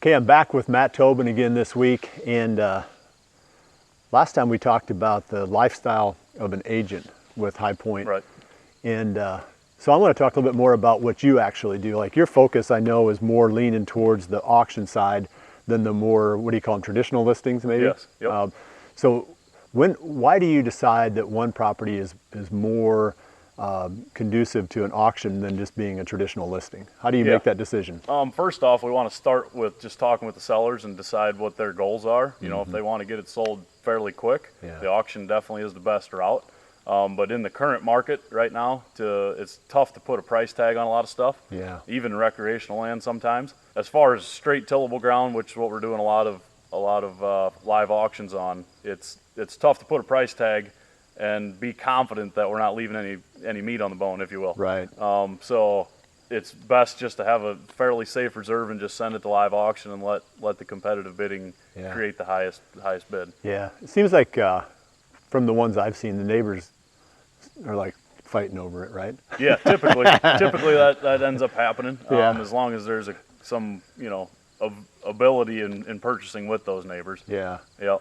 Okay, I'm back with Matt Tobin again this week, and last time we talked about the lifestyle of an agent with High Point. Right. And so I want to talk a little bit more about what you actually do. Like your focus, I know, is more leaning towards the auction side than the more, what do you call them, traditional listings maybe? Yes. Yep. So why do you decide that one property is more conducive to an auction than just being a traditional listing? How do you make that decision? First off, we want to start with just talking with the sellers and decide what their goals are. You know, if they want to get it sold fairly quick, the auction definitely is the best route. But in the current market right now, it's tough to put a price tag on a lot of stuff. Yeah. Even recreational land sometimes. As far as straight tillable ground, which is what we're doing a lot of live auctions on, it's tough to put a price tag and be confident that we're not leaving any meat on the bone, if you will. Right. So it's best just to have a fairly safe reserve and just send it to live auction and let the competitive bidding create the highest bid. Yeah. It seems like from the ones I've seen, the neighbors are like fighting over it, right? Yeah, typically that ends up happening. Yeah. As long as there's some ability in purchasing with those neighbors. Yeah. Yeah.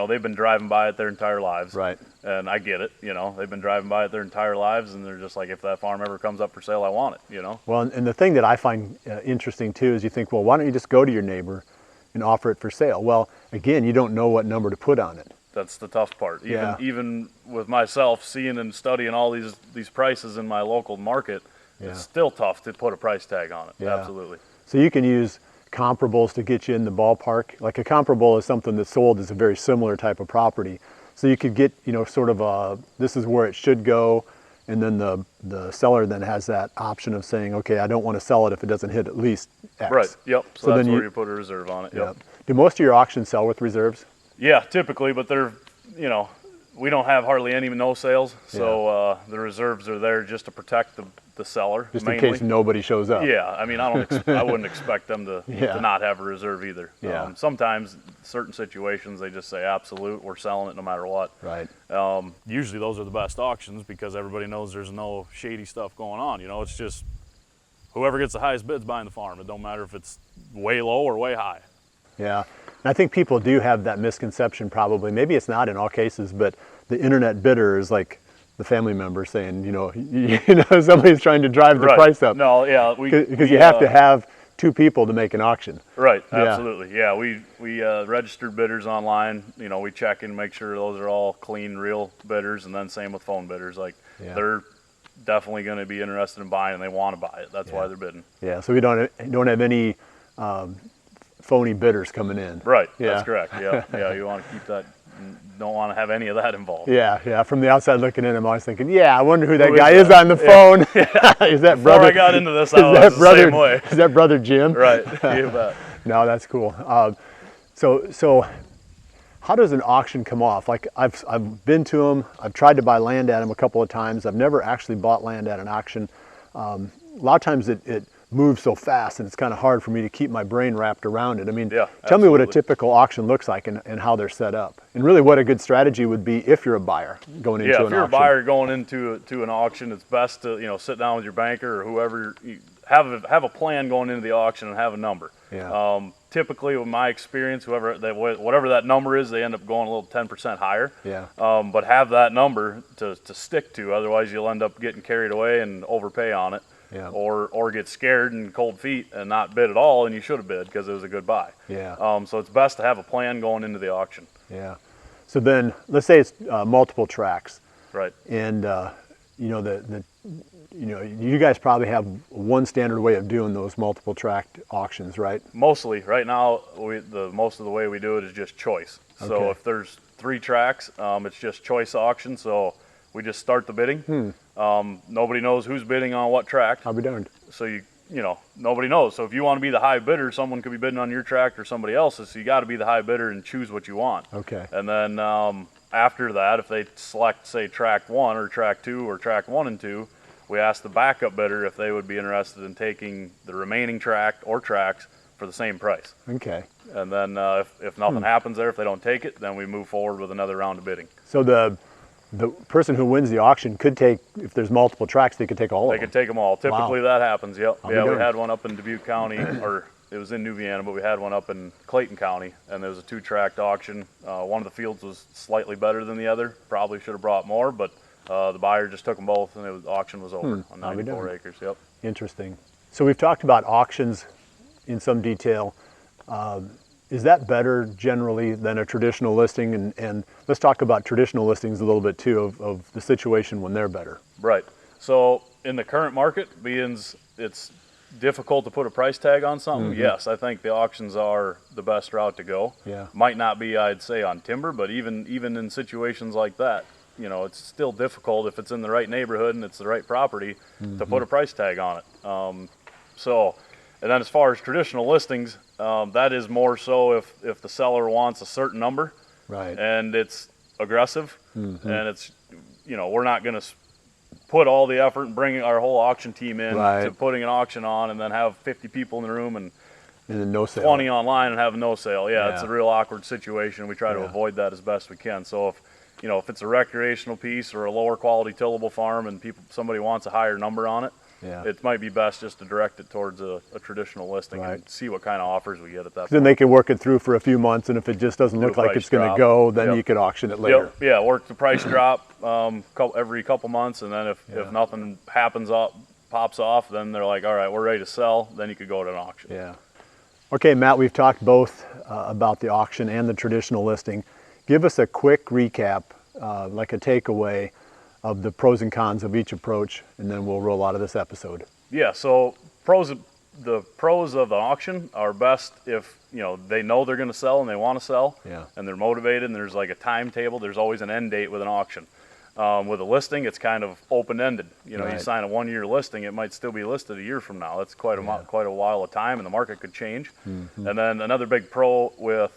They've been driving by it their entire lives. Right. And I get it. They've been driving by it their entire lives, and they're just like, if that farm ever comes up for sale, I want it. Well, and the thing that I find interesting too is you think, well, why don't you just go to your neighbor and offer it for sale? Well, again, you don't know what number to put on it. That's the tough part. Even with myself seeing and studying all these prices in my local market, it's still tough to put a price tag on it. Yeah. Absolutely. So you can use comparables to get you in the ballpark. Like a comparable is something that's sold as a very similar type of property. So you could get, sort of this is where it should go, and then the seller then has that option of saying, okay, I don't want to sell it if it doesn't hit at least X. Right. Yep. So that's then where you put a reserve on it. Yep. Do most of your auctions sell with reserves? Yeah, typically, but they're, we don't have hardly any no sales, so the reserves are there just to protect the seller. Just mainly. in case nobody shows up. Yeah, I mean, I wouldn't expect them to not have a reserve either. Yeah. Sometimes, certain situations, they just say, absolute, we're selling it no matter what. Right. Usually those are the best auctions because everybody knows there's no shady stuff going on. It's just whoever gets the highest bid's buying the farm. It don't matter if it's way low or way high. Yeah. And I think people do have that misconception probably. Maybe it's not in all cases, but the internet bidder is like the family member saying, somebody's trying to drive the price up. No, yeah. Because you have to have two people to make an auction. Right, absolutely. Yeah, we registered bidders online. We check and make sure those are all clean, real bidders, and then same with phone bidders. They're definitely going to be interested in buying and they want to buy it. That's why they're bidding. Yeah, so we don't have any phony bidders coming in. Right, that's correct. Yeah, you want to keep that. Don't want to have any of that involved. Yeah. From the outside looking in, I'm always thinking, I wonder who that guy is on the phone. Is that brother? Before I got into this, I was the same way. Is that brother Jim? Right. You bet. No, that's cool. So how does an auction come off? Like I've been to them. I've tried to buy land at them a couple of times. I've never actually bought land at an auction. A lot of times it moves so fast and it's kind of hard for me to keep my brain wrapped around it. I mean, tell me what a typical auction looks like and how they're set up, and really what a good strategy would be if you're a buyer going into an auction. Yeah, if you're a buyer going into an auction, it's best to sit down with your banker or whoever, have a plan going into the auction and have a number. Yeah. Typically, with my experience, whatever that number is, they end up going a little 10% higher. Yeah. But have that number to stick to, otherwise you'll end up getting carried away and overpay on it. Yeah. Or get scared and cold feet and not bid at all, and you should have bid because it was a good buy. Yeah. So it's best to have a plan going into the auction. Yeah. So then, let's say it's multiple tracks. Right. And you guys probably have one standard way of doing those multiple tract auctions, right? Mostly. Right now, most of the way we do it is just choice. Okay. So if there's 3 tracks, it's just choice auction. So we just start the bidding. Nobody knows who's bidding on what tract. I'll be darned. So nobody knows. So if you want to be the high bidder, someone could be bidding on your tract or somebody else's. So you got to be the high bidder and choose what you want. Okay. And then after that, if they select, say, tract 1 or tract 2 or tract 1 and 2, we ask the backup bidder if they would be interested in taking the remaining tract or tracts for the same price. Okay. And then if nothing happens there, if they don't take it, then we move forward with another round of bidding. So the person who wins the auction could take, if there's multiple tracks, they could take all of them. They could take them all. Typically that happens, yep. We had one up in Dubuque County, or it was in New Vienna, but we had one up in Clayton County, and there was a 2-tract auction. One of the fields was slightly better than the other. Probably should have brought more, but the buyer just took them both, and the auction was over on 94 acres. Yep. Interesting. So we've talked about auctions in some detail. Is that better generally than a traditional listing? And let's talk about traditional listings a little bit too, of the situation when they're better. Right. So in the current market, being it's difficult to put a price tag on something, yes, I think the auctions are the best route to go. Yeah. Might not be, I'd say, on timber, but even in situations like that, you know, it's still difficult if it's in the right neighborhood and it's the right property to put a price tag on it. And then as far as traditional listings, that is more so if the seller wants a certain number, right, and it's aggressive, and it's, you know, we're not going to put all the effort and bring our whole auction team in to putting an auction on and then have 50 people in the room and then no sale. 20 online and have no sale. Yeah, it's a real awkward situation. We try to avoid that as best we can. So if it's a recreational piece or a lower quality tillable farm and somebody wants a higher number on it, it might be best just to direct it towards a traditional listing and see what kind of offers we get at that point. Then they can work it through for a few months, and if it just doesn't look like it's going to go, then you could auction it later. Yeah, work the price drop every couple months, and then if nothing pops off, then they're like, all right, we're ready to sell. Then you could go to an auction. Yeah. Okay, Matt, we've talked both about the auction and the traditional listing. Give us a quick recap, like a takeaway of the pros and cons of each approach, and then we'll roll out of this episode. Yeah, so the pros of the auction are best if, you know, they know they're going to sell and they want to sell, and they're motivated, and there's like a timetable. There's always an end date with an auction. With a listing, it's kind of open-ended. You know, you sign a 1-year listing, it might still be listed a year from now. That's quite a while of time, and the market could change. And then another big pro with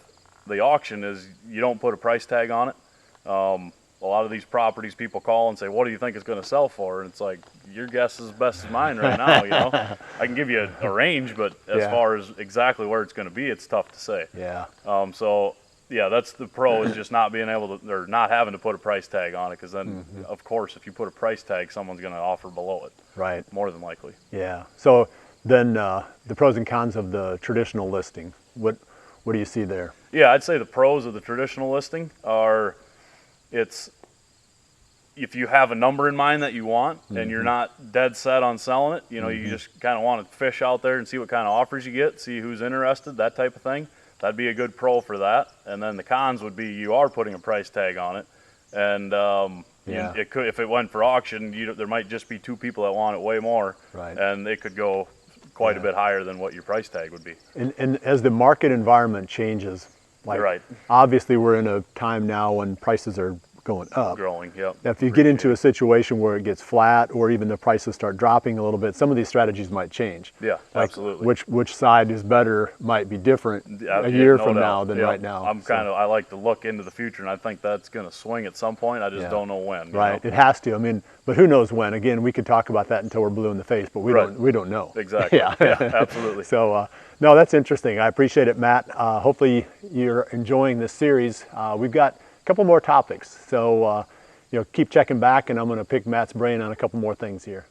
the auction is you don't put a price tag on it. A lot of these properties, people call and say, what do you think it's going to sell for? And it's like, your guess is as best as mine right now. You know, I can give you a range, but as far as exactly where it's going to be, it's tough to say. Yeah. That's the pro, is just not being able to, or not having to put a price tag on it, because then, of course, if you put a price tag, someone's going to offer below it. Right. More than likely. Yeah. So then the pros and cons of the traditional listing, what do you see there? Yeah, I'd say the pros of the traditional listing are, if you have a number in mind that you want and you're not dead set on selling it, you know, you just kind of want to fish out there and see what kind of offers you get, see who's interested, that type of thing. That'd be a good pro for that. And then the cons would be you are putting a price tag on it, and it could, if it went for auction, there might just be 2 people that want it way more, and it could go quite a bit higher than what your price tag would be. And as the market environment changes, like obviously we're in a time now when prices are going up. Growing, yep. Now, if you get into a situation where it gets flat or even the prices start dropping a little bit, some of these strategies might change. Yeah, like absolutely. Which side is better might be different a year from now than right now. I like to look into the future, and I think that's going to swing at some point. I just don't know when. Right, it has to. I mean, but who knows when? Again, we could talk about that until we're blue in the face, but we don't know. Exactly. Yeah, absolutely. So, no, that's interesting. I appreciate it, Matt. Hopefully you're enjoying this series. We've got a couple more topics, so keep checking back, and I'm going to pick Matt's brain on a couple more things here.